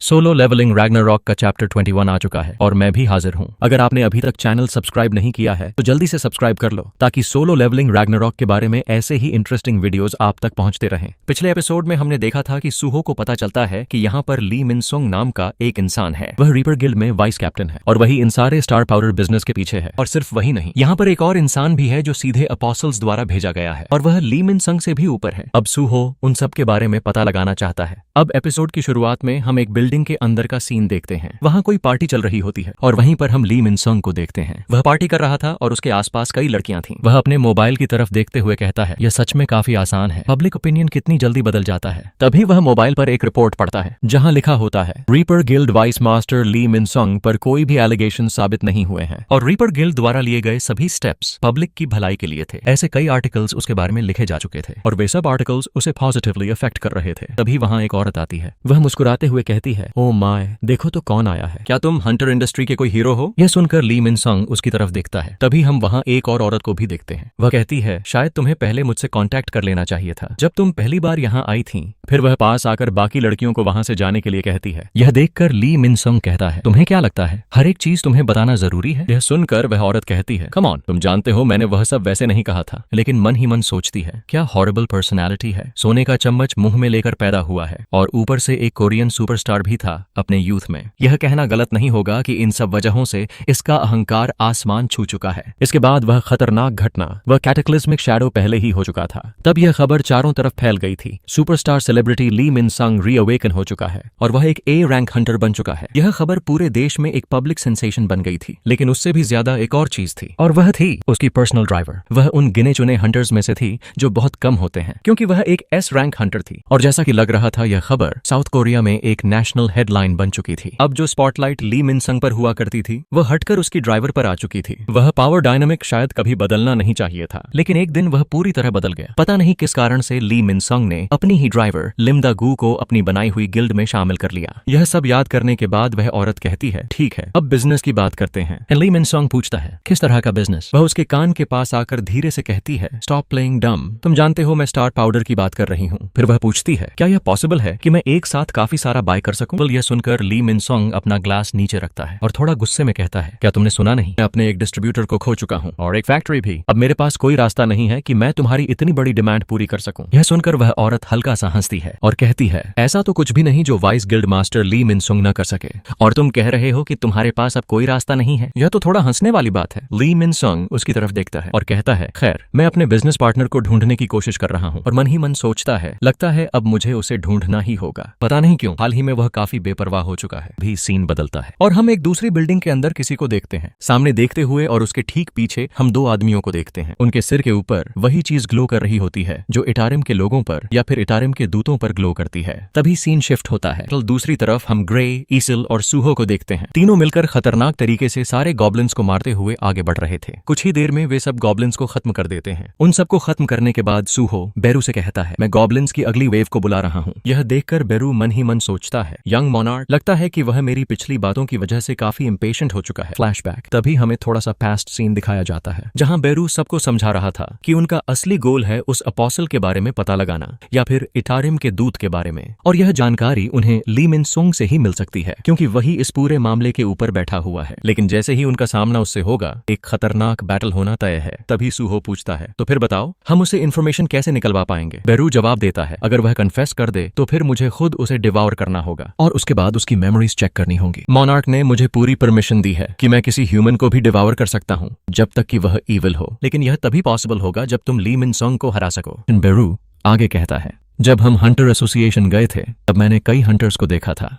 Solo levelling Ragnarok का chapter 21 आ चुका है और मैं भी हाजिर हूं। अगर आपने अभी तक चैनल सब्सक्राइब नहीं किया है तो जल्दी से सब्सक्राइब कर लो ताकि सोलो लेवलिंग रैग्नारॉक के बारे में ऐसे ही इंटरेस्टिंग वीडियोस आप तक पहुंचते रहें। पिछले एपिसोड में हमने देखा था कि सूहो को पता चलता है कि यहाँ पर ली मिनसोंग नाम का एक इंसान है, वह रीपर गिल्ड में वाइस कैप्टन है और वही इन सारे स्टार पाउडर बिजनेस के पीछे है। और सिर्फ वही नहीं, यहाँ पर एक और इंसान भी है जो सीधे अपॉसल्स द्वारा भेजा गया है और वह ली मिनसंग से भी ऊपर है। अब सूहो उन सब के बारे में पता लगाना चाहता है। अब एपिसोड की शुरुआत में हम एक बिल्डिंग के अंदर का सीन देखते हैं। वहां कोई पार्टी चल रही होती है और वहीं पर हम ली मिनसंग को देखते हैं। वह पार्टी कर रहा था और उसके आसपास कई लड़कियां थीं। वह अपने मोबाइल की तरफ देखते हुए कहता है, यह सच में काफी आसान है, पब्लिक ओपिनियन कितनी जल्दी बदल जाता है। तभी वह मोबाइल पर एक रिपोर्ट पढ़ता है जहां लिखा होता है, रीपर गिल्ड वाइस मास्टर ली मिनसंग पर कोई भी एलिगेशन साबित नहीं हुए हैं और रीपर गिल्ड द्वारा लिए गए सभी स्टेप्स पब्लिक की भलाई के लिए थे। ऐसे कई आर्टिकल्स उसके बारे में लिखे जा चुके थे और वे सब आर्टिकल्स उसे पॉजिटिवली अफेक्ट कर रहे थे। तभी वहां एक औरत आती है। वह मुस्कुराते हुए कहती है, ओ माय, देखो तो कौन आया है, क्या तुम हंटर इंडस्ट्री के कोई हीरो हो? यह सुनकर ली मिनसंग उसकी तरफ देखता है। तभी हम वहां एक और औरत को भी देखते हैं। वह कहती है, शायद तुम्हें पहले मुझसे कांटेक्ट कर लेना चाहिए था जब तुम पहली बार यहाँ आई थी। फिर वह पास आकर बाकी लड़कियों को वहां से जाने के लिए कहती है। यह देखकर ली मिनसंग कहता है, तुम्हें क्या लगता है हर एक चीज तुम्हें बताना जरूरी है? यह सुनकर वह औरत कहती है, कम ऑन, तुम जानते हो मैंने वह सब वैसे नहीं कहा था। लेकिन मन ही मन सोचती है, क्या हॉरिबल पर्सनैलिटी है, सोने का चम्मच मुंह में लेकर पैदा हुआ है और ऊपर से एक कोरियन सुपरस्टार भी था अपने यूथ में। यह कहना गलत नहीं होगा कि इन सब वजहों से इसका अहंकार आसमान छू चुका है। इसके बाद वह खतरनाक घटना, वह कैटेक्लिस्मिक शैडो पहले ही हो चुका था। तब यह खबर चारों तरफ फैल गई थी। सुपरस्टार सेलिब्रिटी ली मिनसंग रीअवेकन हो चुका है और वह एक ए रैंक हंटर बन चुका है। यह खबर पूरे देश में एक पब्लिक सेंसेशन बन गई थी। लेकिन उससे भी ज्यादा एक और चीज थी और वह थी उसकी पर्सनल ड्राइवर। वह उन गिने चुने हंटर्स में से थी जो बहुत कम होते हैं क्योंकि वह एक एस रैंक हंटर थी। और जैसा कि लग रहा था, यह खबर साउथ कोरिया में एक नेशनल हेडलाइन बन चुकी थी। अब जो स्पॉटलाइट ली मिनसंग पर हुआ करती थी वह हटकर उसकी ड्राइवर पर आ चुकी थी। वह पावर डायनामिक शायद कभी बदलना नहीं चाहिए था, लेकिन एक दिन वह पूरी तरह बदल गया। पता नहीं किस कारण से ली मिनसंग ने अपनी ही ड्राइवर लिम दा गू को अपनी बनाई हुई गिल्ड में शामिल कर लिया। यह सब याद करने के बाद वह औरत कहती है, ठीक है, अब बिजनेस की बात करते हैं। ली मिनसंग पूछता है, किस तरह का बिजनेस? वह उसके कान के पास आकर धीरे से कहती है, स्टॉप प्लेइंग डम, तुम जानते हो मैं स्टार पाउडर की बात कर रही हूँ। फिर वह पूछती है, क्या यह पॉसिबल है कि मैं एक साथ काफी सारा बाय कर सकूं? यह सुनकर ली मिनसंग अपना ग्लास नीचे रखता है और थोड़ा गुस्से में कहता है, क्या तुमने सुना नहीं, मैं अपने एक डिस्ट्रीब्यूटर को खो चुका हूँ और एक फैक्ट्री भी। अब मेरे पास कोई रास्ता नहीं है कि मैं तुम्हारी इतनी बड़ी डिमांड पूरी कर सकूं। यह सुनकर वह औरत हल्का सा हंसती है और कहती है, ऐसा तो कुछ भी नहीं जो वाइस गिल्ड मास्टर ली मिनसंग न कर सके और तुम कह रहे हो कि तुम्हारे पास अब कोई रास्ता नहीं है। यह तो थोड़ा हंसने वाली बात है। ली मिनसंग उसकी तरफ देखता है और कहता है, खैर, मैं अपने बिजनेस पार्टनर को ढूंढने की कोशिश कर रहा हूँ। और मन ही मन सोचता है, लगता है अब मुझे उसे ढूंढना ही होगा। पता नहीं क्यों हाल ही में वह काफी बेपरवाह हो चुका है। भी सीन बदलता है और हम एक दूसरी बिल्डिंग के अंदर किसी को देखते हैं। सामने देखते हुए और उसके ठीक पीछे हम दो आदमियों को देखते हैं। उनके सिर के ऊपर वही चीज ग्लो कर रही होती है जो इटारिम के लोगों पर या फिर इटारिम के दूतों पर ग्लो करती है। तभी सीन शिफ्ट होता है तो दूसरी तरफ हम ग्रे, ईसिल और सूहो को देखते हैं। तीनों मिलकर खतरनाक तरीके से सारे गॉब्लिन्स को मारते हुए आगे बढ़ रहे थे। कुछ ही देर में वे सब गॉब्लिन्स को खत्म कर देते हैं। उन सबको खत्म करने के बाद सूहो बेरू से कहता है, मैं गॉब्लिन्स की अगली वेव को बुला रहा हूँ। यह देखकर बेरू मन ही मन सोचता है, यंग मोनार्क, लगता है कि वह मेरी पिछली बातों की वजह से काफी इम्पेशेंट हो चुका है। फ्लैशबैक। तभी हमें थोड़ा सा पास्ट सीन दिखाया जाता है जहां बेरू सबको समझा रहा था कि उनका असली गोल है उस अपॉसल के बारे में पता लगाना या फिर इटारिम के दूत के बारे में। और यह जानकारी उन्हें ली मिनसंग से ही मिल सकती है क्योंकि वही इस पूरे मामले के ऊपर बैठा हुआ है। लेकिन जैसे ही उनका सामना उससे होगा, एक खतरनाक बैटल होना तय है। तभी सूहो पूछता है, तो फिर बताओ हम उसे इन्फॉर्मेशन कैसे निकलवा पाएंगे? बेरू जवाब देता है, अगर वह कन्फेस कर दे तो फिर मुझे खुद उसे डिवॉर करना होगा और उसके बाद उसकी मेमोरीज चेक करनी होंगी। मोनार्क ने मुझे पूरी परमिशन दी है कि मैं किसी ह्यूमन को भी डिवॉर कर सकता हूँ जब तक कि वह ईविल हो, लेकिन यह तभी पॉसिबल होगा जब तुम ली मिनसंग को हरा सको। बेरू आगे कहता है, जब हम हंटर एसोसिएशन गए थे तब मैंने कई हंटर्स को देखा था।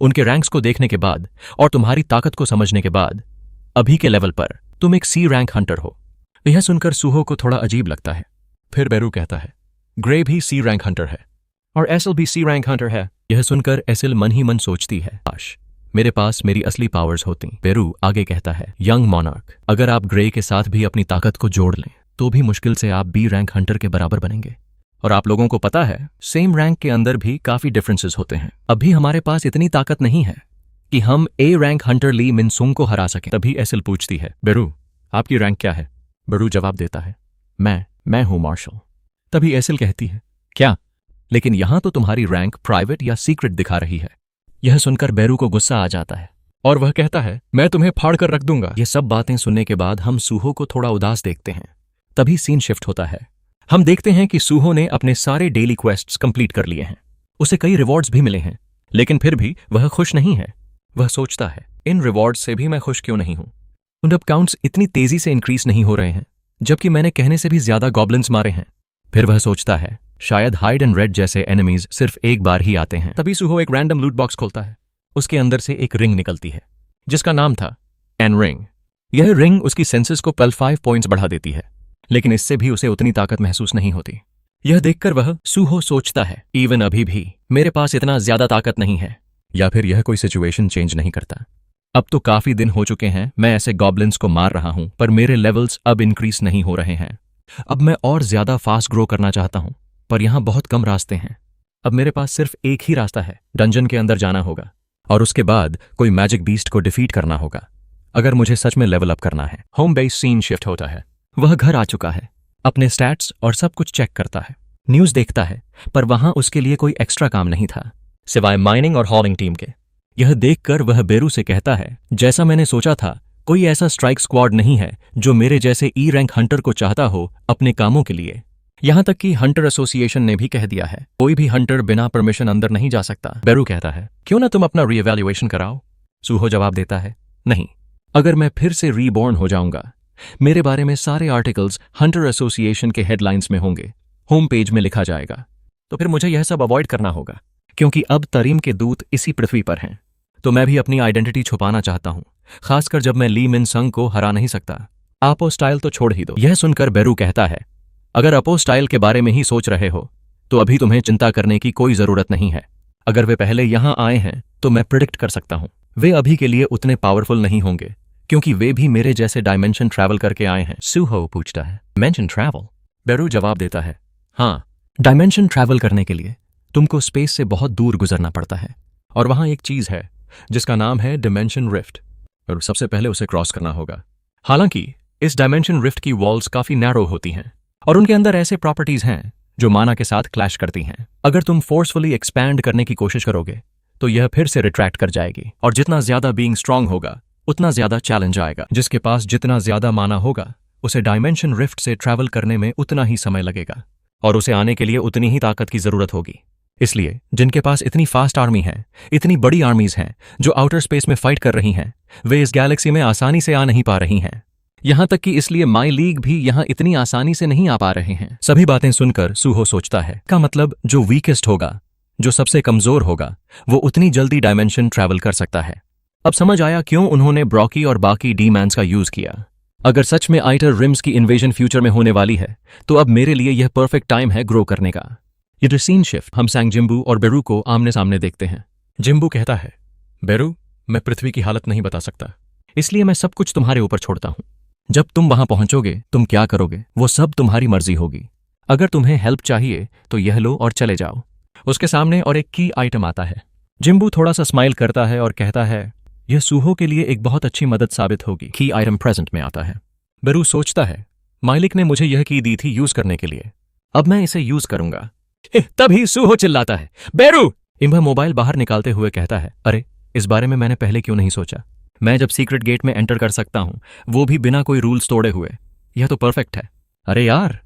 उनके रैंक्स को देखने के बाद और तुम्हारी ताकत को समझने के बाद अभी के लेवल पर तुम एक सी रैंक हंटर हो। यह सुनकर सूहो को थोड़ा अजीब लगता है। फिर बेरू कहता है, ग्रे भी सी रैंक हंटर है और एसिल भी सी रैंक हंटर है। यह सुनकर एसिल मन ही मन सोचती है, काश मेरे पास मेरी असली पावर्स होती। बेरू आगे कहता है, यंग मोनार्क, अगर आप ग्रे के साथ भी अपनी ताकत को जोड़ लें तो भी मुश्किल से आप बी रैंक हंटर के बराबर बनेंगे। और आप लोगों को पता है, सेम रैंक के अंदर भी काफी डिफरेंसेस होते हैं। अभी हमारे पास इतनी ताकत नहीं है कि हम ए रैंक हंटर ली मिनसंग को हरा सकें। तभी एसिल पूछती है, बेरू आपकी रैंक क्या है? बेरू जवाब देता है, मैं हूं मार्शल। तभी एसिल कहती है, क्या? लेकिन यहां तो तुम्हारी रैंक प्राइवेट या सीक्रेट दिखा रही है। यह सुनकर बेरू को गुस्सा आ जाता है और वह कहता है, मैं तुम्हें फाड़ कर रख दूंगा। ये सब बातें सुनने के बाद हम सूहो को थोड़ा उदास देखते हैं। तभी सीन शिफ्ट होता है। हम देखते हैं कि सूहो ने अपने सारे डेली क्वेस्ट्स कंप्लीट कर लिए हैं। उसे कई रिवॉर्ड्स भी मिले हैं, लेकिन फिर भी वह खुश नहीं है। वह सोचता है, इन रिवॉर्ड्स से भी मैं खुश क्यों नहीं हूं? उन अब काउंट्स इतनी तेजी से इंक्रीज नहीं हो रहे हैं, जबकि मैंने कहने से भी ज्यादा गॉब्लिन्स मारे हैं। फिर वह सोचता है, शायद हाइड एंड रेड जैसे एनिमीज सिर्फ एक बार ही आते हैं। तभी सूहो एक रैंडम लूट बॉक्स खोलता है। उसके अंदर से एक रिंग निकलती है, जिसका नाम था एन रिंग। यह रिंग उसकी सेंसेस को पल 5 पॉइंट्स बढ़ा देती है, लेकिन इससे भी उसे उतनी ताकत महसूस नहीं होती। यह देखकर वह सूहो सोचता है, इवन अभी भी मेरे पास इतना ज्यादा ताकत नहीं है। या फिर यह कोई सिचुएशन चेंज नहीं करता। अब तो काफी दिन हो चुके हैं मैं ऐसे गॉब्लिन्स को मार रहा हूं, पर मेरे लेवल्स अब इंक्रीज नहीं हो रहे हैं। अब मैं और ज्यादा फास्ट ग्रो करना चाहता हूं, पर यहां बहुत कम रास्ते हैं। अब मेरे पास सिर्फ एक ही रास्ता है, डंजन के अंदर जाना होगा और उसके बाद कोई मैजिक बीस्ट को डिफीट करना होगा, अगर मुझे सच में लेवल अप करना है। होम बेस सीन शिफ्ट होता है। वह घर आ चुका है, अपने स्टैट्स और सब कुछ चेक करता है, न्यूज देखता है, पर वहां उसके लिए कोई एक्स्ट्रा काम नहीं था, सिवाय माइनिंग और हॉलिंग टीम के। यह देखकर वह बेरू से कहता है, जैसा मैंने सोचा था, कोई ऐसा स्ट्राइक स्क्वाड नहीं है जो मेरे जैसे ई रैंक हंटर को चाहता हो अपने कामों के लिए। यहां तक कि हंटर एसोसिएशन ने भी कह दिया है, कोई भी हंटर बिना परमिशन अंदर नहीं जा सकता। बेरू कहता है, क्यों ना तुम अपना रीएवैल्यूएशन कराओ? सूहो जवाब देता है, नहीं, अगर मैं फिर से रीबॉर्न हो जाऊंगा, मेरे बारे में सारे आर्टिकल्स हंटर एसोसिएशन के हेडलाइंस में होंगे, होम पेज में लिखा जाएगा, तो फिर मुझे यह सब अवॉइड करना होगा, क्योंकि अब तरीम के दूत इसी पृथ्वी पर हैं। तो मैं भी अपनी आइडेंटिटी छुपाना चाहता हूं, खासकर जब मैं ली मिन संग को हरा नहीं सकता। आपो स्टाइल तो छोड़ ही दो। यह सुनकर बेरू कहता है, अगर अपो स्टाइल के बारे में ही सोच रहे हो तो अभी तुम्हें चिंता करने की कोई जरूरत नहीं है। अगर वे पहले यहां आए हैं तो मैं प्रिडिक्ट कर सकता हूं, वे अभी के लिए उतने पावरफुल नहीं होंगे, क्योंकि वे भी मेरे जैसे डायमेंशन ट्रैवल करके आए हैं। सूहो पूछता है, डायमेंशन ट्रैवल? बेरू जवाब देता है, हाँ, डायमेंशन ट्रैवल करने के लिए तुमको स्पेस से बहुत दूर गुजरना पड़ता है, और वहां एक चीज है जिसका नाम है डायमेंशन रिफ्ट, और सबसे पहले उसे क्रॉस करना होगा। हालांकि इस डायमेंशन रिफ्ट की वॉल्स काफी नैरो होती हैं और उनके अंदर ऐसे प्रॉपर्टीज हैं जो माना के साथ क्लैश करती हैं। अगर तुम फोर्सफुली एक्सपैंड करने की कोशिश करोगे तो यह फिर से रिट्रैक्ट कर जाएगी, और जितना ज्यादा बीइंग स्ट्रांग होगा उतना ज्यादा चैलेंज आएगा। जिसके पास जितना ज्यादा माना होगा उसे डायमेंशन रिफ्ट से ट्रैवल करने में उतना ही समय लगेगा, और उसे आने के लिए उतनी ही ताकत की जरूरत होगी। इसलिए जिनके पास इतनी फास्ट आर्मी है, इतनी बड़ी आर्मीज हैं जो आउटर स्पेस में फाइट कर रही हैं, वे इस गैलेक्सी में आसानी से आ नहीं पा रही हैं। यहां तक कि इसलिए माई लीग भी यहां इतनी आसानी से नहीं आ पा रहे हैं। सभी बातें सुनकर सूहो सोचता है, का मतलब जो वीकेस्ट होगा, जो सबसे कमजोर होगा, वो उतनी जल्दी डायमेंशन ट्रैवल कर सकता है। अब समझ आया क्यों उन्होंने ब्रॉकी और बाकी डी-मैन्स का यूज किया। अगर सच में आइटर रिम्स की इन्वेजन फ्यूचर में होने वाली है तो अब मेरे लिए यह परफेक्ट टाइम है ग्रो करने का। ये सीन शिफ्ट, हम सैंग जिम्बू और बेरू को आमने सामने देखते हैं। जिम्बू कहता है, बेरू, मैं पृथ्वी की हालत नहीं बता सकता, इसलिए मैं सब कुछ तुम्हारे ऊपर छोड़ता हूं। जब तुम वहां पहुंचोगे तुम क्या करोगे वो सब तुम्हारी मर्जी होगी। अगर तुम्हें हेल्प चाहिए तो यह लो और चले जाओ। उसके सामने और एक की आइटम आता है। जिम्बू थोड़ा सा स्माइल करता है और कहता है, यह सूहो के लिए एक बहुत अच्छी मदद साबित होगी। की आइटम प्रेजेंट में आता है। बेरू सोचता है, मालिक ने मुझे यह की दी थी यूज करने के लिए, अब मैं इसे यूज करूंगा। तभी सूहो चिल्लाता है, बेरू! इम्बा मोबाइल बाहर निकालते हुए कहता है, अरे, इस बारे में मैंने पहले क्यों नहीं सोचा। मैं जब सीक्रेट गेट में एंटर कर सकता हूं, वो भी बिना कोई रूल्स तोड़े हुए, यह तो परफेक्ट है। अरे यार,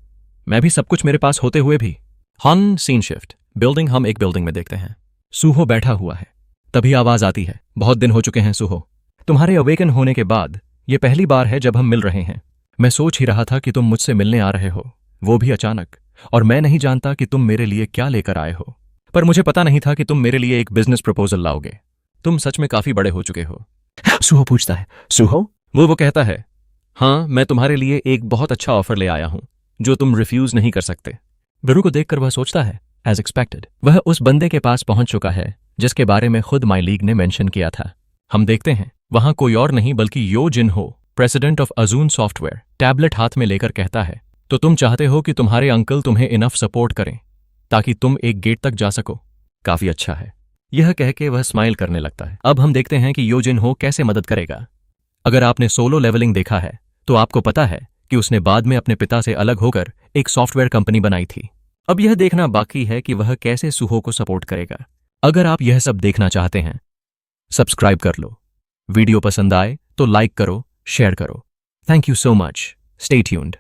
मैं भी सब कुछ मेरे पास होते हुए भी। हॉन सीन शिफ्ट, बिल्डिंग, हम एक बिल्डिंग में देखते हैं। सूहो बैठा हुआ है। तभी आवाज आती है, बहुत दिन हो चुके हैं सूहो, तुम्हारे अवेकन होने के बाद यह पहली बार है जब हम मिल रहे हैं। मैं सोच ही रहा था कि तुम मुझसे मिलने आ रहे हो, वो भी अचानक, और मैं नहीं जानता कि तुम मेरे लिए क्या लेकर आए हो, पर मुझे पता नहीं था कि तुम मेरे लिए एक बिजनेस प्रपोजल लाओगे। तुम सच में काफी बड़े हो चुके हो। सूहो पूछता है, सूहो? वो कहता है, हाँ, मैं तुम्हारे लिए एक बहुत अच्छा ऑफर ले आया हूं जो तुम रिफ्यूज नहीं कर सकते। बेरू को देखकर वह सोचता है, एज एक्सपेक्टेड, वह उस बंदे के पास पहुंच चुका है जिसके बारे में खुद माई लीग ने मेंशन किया था। हम देखते हैं वहां कोई और नहीं बल्कि यो जिन हो, प्रेसिडेंट ऑफ अजून सॉफ्टवेयर, टैबलेट हाथ में लेकर कहता है, तो तुम चाहते हो कि तुम्हारे अंकल तुम्हें इनफ सपोर्ट करें ताकि तुम एक गेट तक जा सको? काफी अच्छा है। यह कह के वह स्माइल करने लगता है। अब हम देखते हैं कि यो जिन हो कैसे मदद करेगा। अगर आपने सोलो लेवलिंग देखा है तो आपको पता है कि उसने बाद में अपने पिता से अलग होकर एक सॉफ्टवेयर कंपनी बनाई थी। अब यह देखना बाकी है कि वह कैसे सूहो को सपोर्ट करेगा। अगर आप यह सब देखना चाहते हैं सब्सक्राइब कर लो। वीडियो पसंद आए तो लाइक करो, शेयर करो। Thank you so much. Stay tuned.